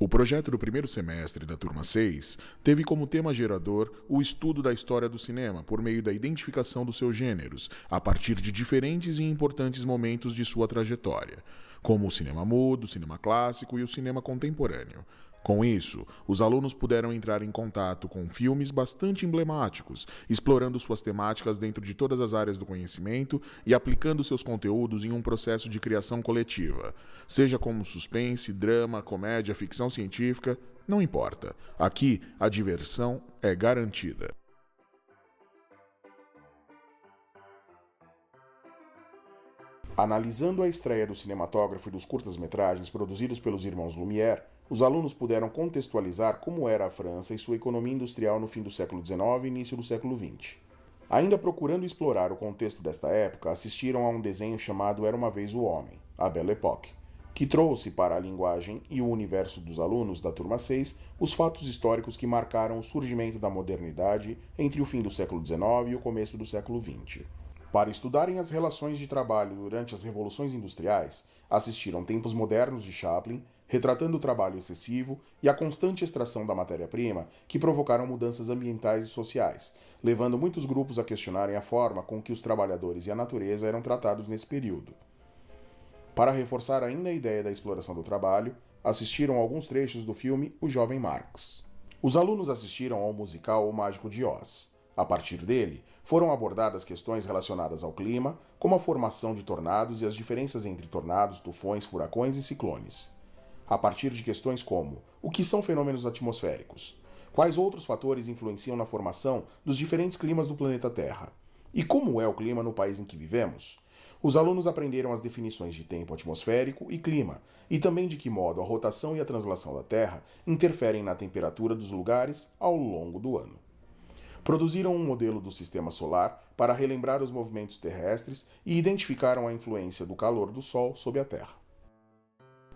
O projeto do primeiro semestre da turma 6 teve como tema gerador o estudo da história do cinema por meio da identificação dos seus gêneros, a partir de diferentes e importantes momentos de sua trajetória, como o cinema mudo, o cinema clássico e o cinema contemporâneo. Com isso, os alunos puderam entrar em contato com filmes bastante emblemáticos, explorando suas temáticas dentro de todas as áreas do conhecimento e aplicando seus conteúdos em um processo de criação coletiva. Seja como suspense, drama, comédia, ficção científica, não importa. Aqui, a diversão é garantida. Analisando a estreia do cinematógrafo e dos curtas-metragens produzidos pelos irmãos Lumière, os alunos puderam contextualizar como era a França e sua economia industrial no fim do século XIX e início do século XX. Ainda procurando explorar o contexto desta época, assistiram a um desenho chamado Era uma Vez o Homem, a Belle Époque, que trouxe para a linguagem e o universo dos alunos da turma 6 os fatos históricos que marcaram o surgimento da modernidade entre o fim do século XIX e o começo do século XX. Para estudarem as relações de trabalho durante as revoluções industriais, assistiram Tempos Modernos de Chaplin, retratando o trabalho excessivo e a constante extração da matéria-prima que provocaram mudanças ambientais e sociais, levando muitos grupos a questionarem a forma com que os trabalhadores e a natureza eram tratados nesse período. Para reforçar ainda a ideia da exploração do trabalho, assistiram a alguns trechos do filme O Jovem Marx. Os alunos assistiram ao musical O Mágico de Oz. A partir dele, foram abordadas questões relacionadas ao clima, como a formação de tornados e as diferenças entre tornados, tufões, furacões e ciclones. A partir de questões como: o que são fenômenos atmosféricos? Quais outros fatores influenciam na formação dos diferentes climas do planeta Terra? E como é o clima no país em que vivemos? Os alunos aprenderam as definições de tempo atmosférico e clima, e também de que modo a rotação e a translação da Terra interferem na temperatura dos lugares ao longo do ano. Produziram um modelo do sistema solar para relembrar os movimentos terrestres e identificaram a influência do calor do Sol sobre a Terra.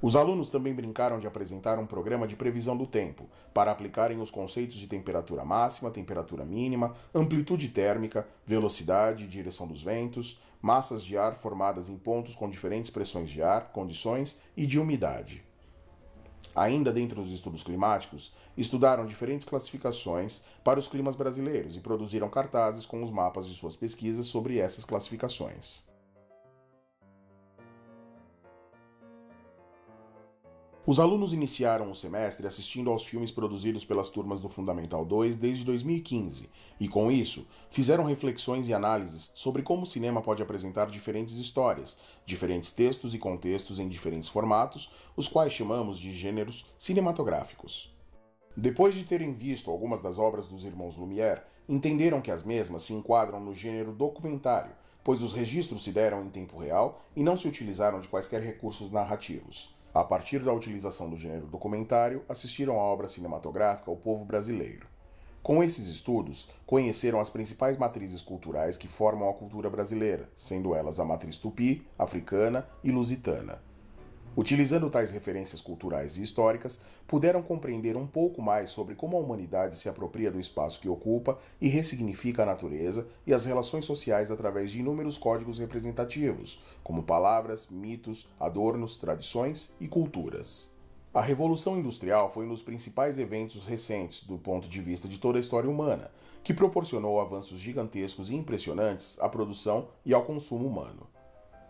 Os alunos também brincaram de apresentar um programa de previsão do tempo, para aplicarem os conceitos de temperatura máxima, temperatura mínima, amplitude térmica, velocidade e direção dos ventos, massas de ar formadas em pontos com diferentes pressões de ar, condições e de umidade. Ainda dentro dos estudos climáticos, estudaram diferentes classificações para os climas brasileiros e produziram cartazes com os mapas de suas pesquisas sobre essas classificações. Os alunos iniciaram o semestre assistindo aos filmes produzidos pelas turmas do Fundamental 2 desde 2015 e, com isso, fizeram reflexões e análises sobre como o cinema pode apresentar diferentes histórias, diferentes textos e contextos em diferentes formatos, os quais chamamos de gêneros cinematográficos. Depois de terem visto algumas das obras dos irmãos Lumière, entenderam que as mesmas se enquadram no gênero documentário, pois os registros se deram em tempo real e não se utilizaram de quaisquer recursos narrativos. A partir da utilização do gênero documentário, assistiram à obra cinematográfica O Povo Brasileiro. Com esses estudos, conheceram as principais matrizes culturais que formam a cultura brasileira, sendo elas a matriz tupi, africana e lusitana. Utilizando tais referências culturais e históricas, puderam compreender um pouco mais sobre como a humanidade se apropria do espaço que ocupa e ressignifica a natureza e as relações sociais através de inúmeros códigos representativos, como palavras, mitos, adornos, tradições e culturas. A Revolução Industrial foi um dos principais eventos recentes do ponto de vista de toda a história humana, que proporcionou avanços gigantescos e impressionantes à produção e ao consumo humano.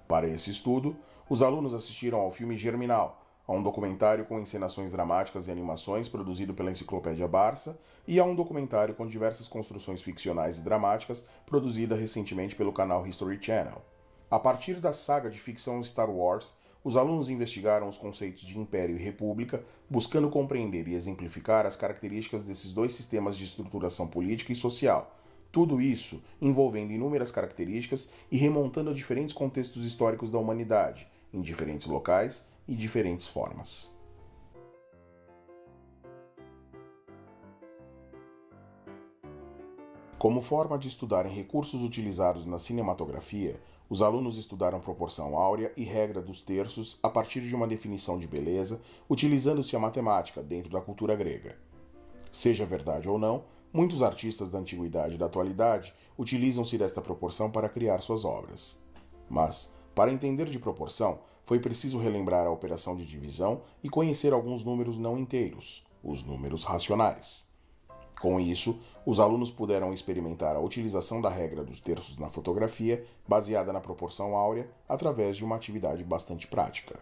Para esse estudo, os alunos assistiram ao filme Germinal, a um documentário com encenações dramáticas e animações produzido pela Enciclopédia Barça, e a um documentário com diversas construções ficcionais e dramáticas produzida recentemente pelo canal History Channel. A partir da saga de ficção Star Wars, os alunos investigaram os conceitos de Império e República, buscando compreender e exemplificar as características desses dois sistemas de estruturação política e social. Tudo isso envolvendo inúmeras características e remontando a diferentes contextos históricos da humanidade, em diferentes locais e diferentes formas. Como forma de estudarem recursos utilizados na cinematografia, os alunos estudaram proporção áurea e regra dos terços a partir de uma definição de beleza, utilizando-se a matemática dentro da cultura grega. Seja verdade ou não, muitos artistas da antiguidade e da atualidade utilizam-se desta proporção para criar suas obras. Mas, Para entender de proporção, foi preciso relembrar a operação de divisão e conhecer alguns números não inteiros, os números racionais. Com isso, os alunos puderam experimentar a utilização da regra dos terços na fotografia, baseada na proporção áurea, através de uma atividade bastante prática.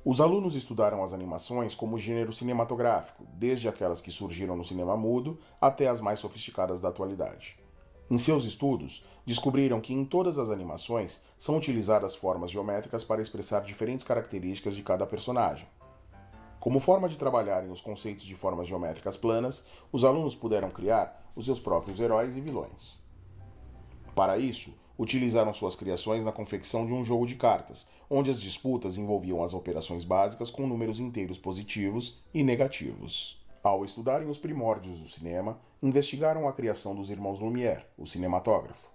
Os alunos estudaram as animações como gênero cinematográfico, desde aquelas que surgiram no cinema mudo até as mais sofisticadas da atualidade. Em seus estudos, descobriram que em todas as animações são utilizadas formas geométricas para expressar diferentes características de cada personagem. Como forma de trabalharem os conceitos de formas geométricas planas, os alunos puderam criar os seus próprios heróis e vilões. Para isso, utilizaram suas criações na confecção de um jogo de cartas, onde as disputas envolviam as operações básicas com números inteiros positivos e negativos. Ao estudarem os primórdios do cinema, investigaram a criação dos irmãos Lumière, o cinematógrafo.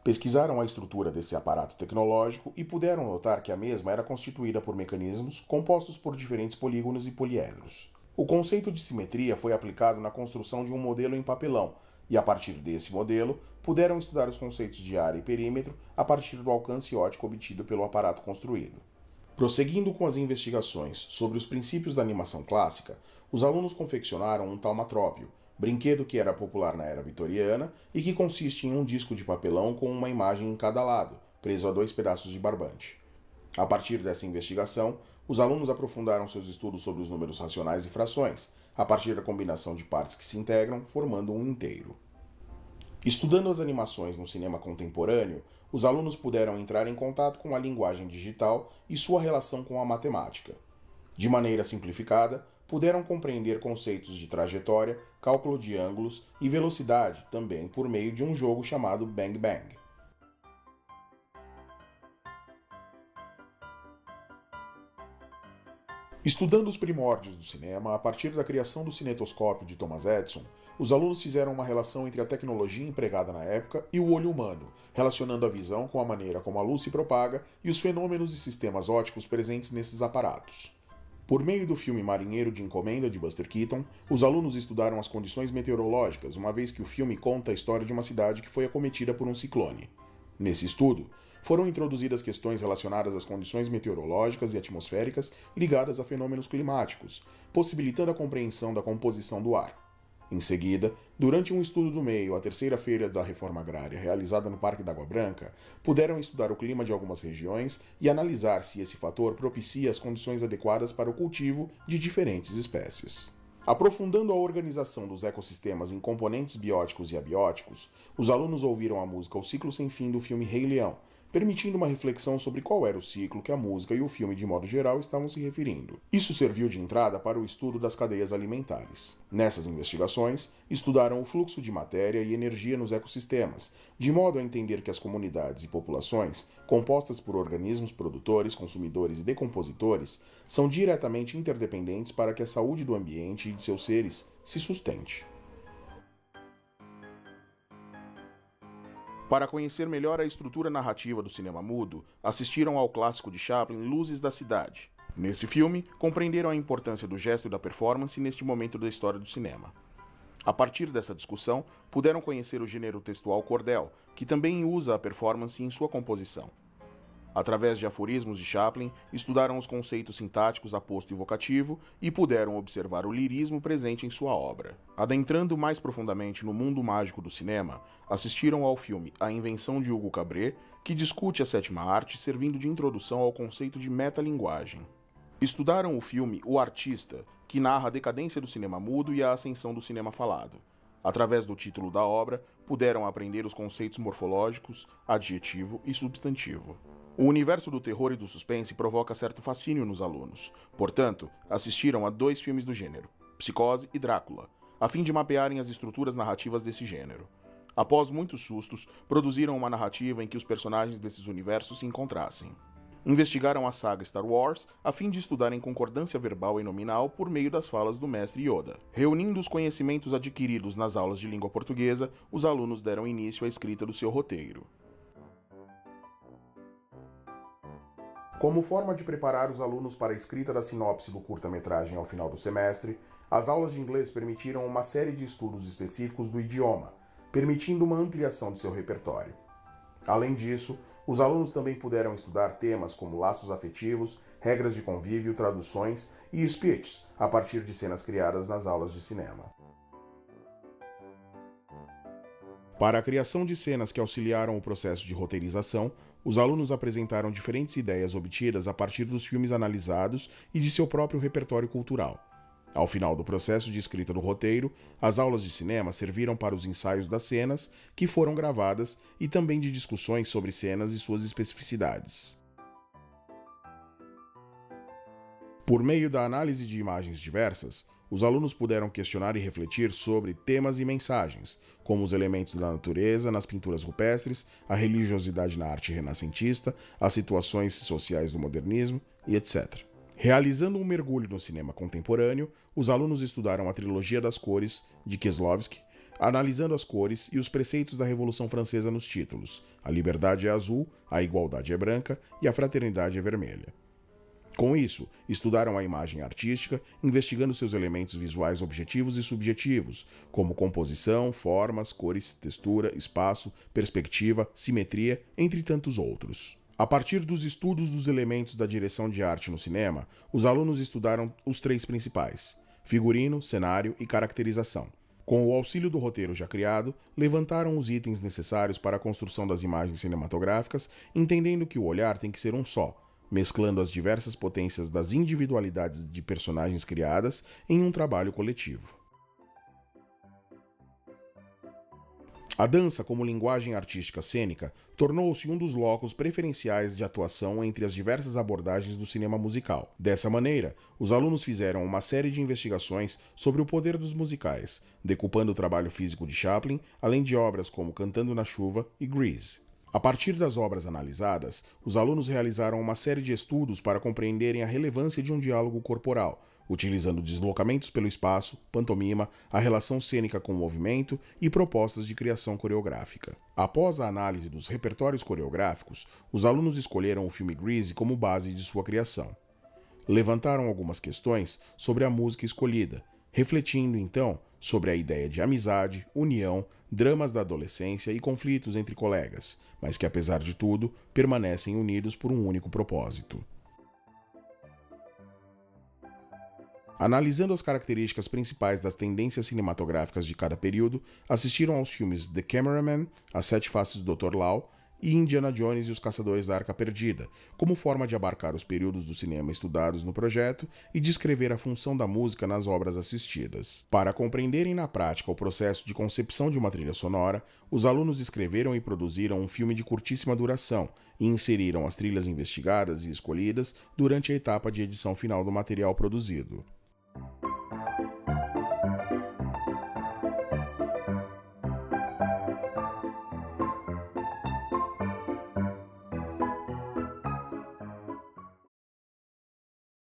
Pesquisaram a estrutura desse aparato tecnológico e puderam notar que a mesma era constituída por mecanismos compostos por diferentes polígonos e poliedros. O conceito de simetria foi aplicado na construção de um modelo em papelão, e a partir desse modelo, puderam estudar os conceitos de área e perímetro a partir do alcance óptico obtido pelo aparato construído. Prosseguindo com as investigações sobre os princípios da animação clássica, os alunos confeccionaram um taumatrópio, brinquedo que era popular na era vitoriana e que consiste em um disco de papelão com uma imagem em cada lado, preso a 2 pedaços de barbante. A partir dessa investigação, os alunos aprofundaram seus estudos sobre os números racionais e frações, a partir da combinação de partes que se integram, formando um inteiro. Estudando as animações no cinema contemporâneo, os alunos puderam entrar em contato com a linguagem digital e sua relação com a matemática. De maneira simplificada, puderam compreender conceitos de trajetória, cálculo de ângulos e velocidade também por meio de um jogo chamado Bang Bang. Estudando os primórdios do cinema, a partir da criação do cinetoscópio de Thomas Edison, os alunos fizeram uma relação entre a tecnologia empregada na época e o olho humano, relacionando a visão com a maneira como a luz se propaga e os fenômenos e sistemas ópticos presentes nesses aparatos. Por meio do filme Marinheiro de Encomenda, de Buster Keaton, os alunos estudaram as condições meteorológicas, uma vez que o filme conta a história de uma cidade que foi acometida por um ciclone. Nesse estudo, foram introduzidas questões relacionadas às condições meteorológicas e atmosféricas ligadas a fenômenos climáticos, possibilitando a compreensão da composição do ar. Em seguida, durante um estudo do meio, a terceira feira da Reforma Agrária, realizada no Parque da Água Branca, puderam estudar o clima de algumas regiões e analisar se esse fator propicia as condições adequadas para o cultivo de diferentes espécies. Aprofundando a organização dos ecossistemas em componentes bióticos e abióticos, os alunos ouviram a música O Ciclo Sem Fim do filme Rei Leão, permitindo uma reflexão sobre qual era o ciclo que a música e o filme de modo geral estavam se referindo. Isso serviu de entrada para o estudo das cadeias alimentares. Nessas investigações, estudaram o fluxo de matéria e energia nos ecossistemas, de modo a entender que as comunidades e populações, compostas por organismos produtores, consumidores e decompositores, são diretamente interdependentes para que a saúde do ambiente e de seus seres se sustente. Para conhecer melhor a estrutura narrativa do cinema mudo, assistiram ao clássico de Chaplin Luzes da Cidade. Nesse filme, compreenderam a importância do gesto e da performance neste momento da história do cinema. A partir dessa discussão, puderam conhecer o gênero textual cordel, que também usa a performance em sua composição. Através de aforismos de Chaplin, estudaram os conceitos sintáticos aposto e vocativo e puderam observar o lirismo presente em sua obra. Adentrando mais profundamente no mundo mágico do cinema, assistiram ao filme A Invenção de Hugo Cabret, que discute a sétima arte servindo de introdução ao conceito de metalinguagem. Estudaram o filme O Artista, que narra a decadência do cinema mudo e a ascensão do cinema falado. Através do título da obra, puderam aprender os conceitos morfológicos, adjetivo e substantivo. O universo do terror e do suspense provoca certo fascínio nos alunos. Portanto, assistiram a 2 filmes do gênero, Psicose e Drácula, a fim de mapearem as estruturas narrativas desse gênero. Após muitos sustos, produziram uma narrativa em que os personagens desses universos se encontrassem. Investigaram a saga Star Wars a fim de estudarem concordância verbal e nominal por meio das falas do mestre Yoda. Reunindo os conhecimentos adquiridos nas aulas de língua portuguesa, os alunos deram início à escrita do seu roteiro. Como forma de preparar os alunos para a escrita da sinopse do curta-metragem ao final do semestre, as aulas de inglês permitiram uma série de estudos específicos do idioma, permitindo uma ampliação de seu repertório. Além disso, Os alunos também puderam estudar temas como laços afetivos, regras de convívio, traduções e speeches, a partir de cenas criadas nas aulas de cinema. Para a criação de cenas que auxiliaram o processo de roteirização, os alunos apresentaram diferentes ideias obtidas a partir dos filmes analisados e de seu próprio repertório cultural. Ao final do processo de escrita do roteiro, as aulas de cinema serviram para os ensaios das cenas que foram gravadas e também de discussões sobre cenas e suas especificidades. Por meio da análise de imagens diversas, os alunos puderam questionar e refletir sobre temas e mensagens, como os elementos da natureza nas pinturas rupestres, a religiosidade na arte renascentista, as situações sociais do modernismo e etc. Realizando um mergulho no cinema contemporâneo, os alunos estudaram a trilogia das cores de Kieslowski, analisando as cores e os preceitos da Revolução Francesa nos títulos: a liberdade é azul, a igualdade é branca e a fraternidade é vermelha. Com isso, estudaram a imagem artística, investigando seus elementos visuais objetivos e subjetivos, como composição, formas, cores, textura, espaço, perspectiva, simetria, entre tantos outros. A partir dos estudos dos elementos da direção de arte no cinema, os alunos estudaram os três principais: figurino, cenário e caracterização. Com o auxílio do roteiro já criado, levantaram os itens necessários para a construção das imagens cinematográficas, entendendo que o olhar tem que ser um só, mesclando as diversas potências das individualidades de personagens criadas em um trabalho coletivo. A dança, como linguagem artística cênica, tornou-se um dos locos preferenciais de atuação entre as diversas abordagens do cinema musical. Dessa maneira, os alunos fizeram uma série de investigações sobre o poder dos musicais, decupando o trabalho físico de Chaplin, além de obras como Cantando na Chuva e Grease. A partir das obras analisadas, os alunos realizaram uma série de estudos para compreenderem a relevância de um diálogo corporal, utilizando deslocamentos pelo espaço, pantomima, a relação cênica com o movimento e propostas de criação coreográfica. Após a análise dos repertórios coreográficos, os alunos escolheram o filme Grease como base de sua criação. Levantaram algumas questões sobre a música escolhida, refletindo então sobre a ideia de amizade, união, dramas da adolescência e conflitos entre colegas, mas que apesar de tudo, permanecem unidos por um único propósito. Analisando as características principais das tendências cinematográficas de cada período, assistiram aos filmes The Cameraman, As Sete Faces do Dr. Lao e Indiana Jones e os Caçadores da Arca Perdida, como forma de abarcar os períodos do cinema estudados no projeto e descrever a função da música nas obras assistidas. Para compreenderem na prática o processo de concepção de uma trilha sonora, os alunos escreveram e produziram um filme de curtíssima duração e inseriram as trilhas investigadas e escolhidas durante a etapa de edição final do material produzido.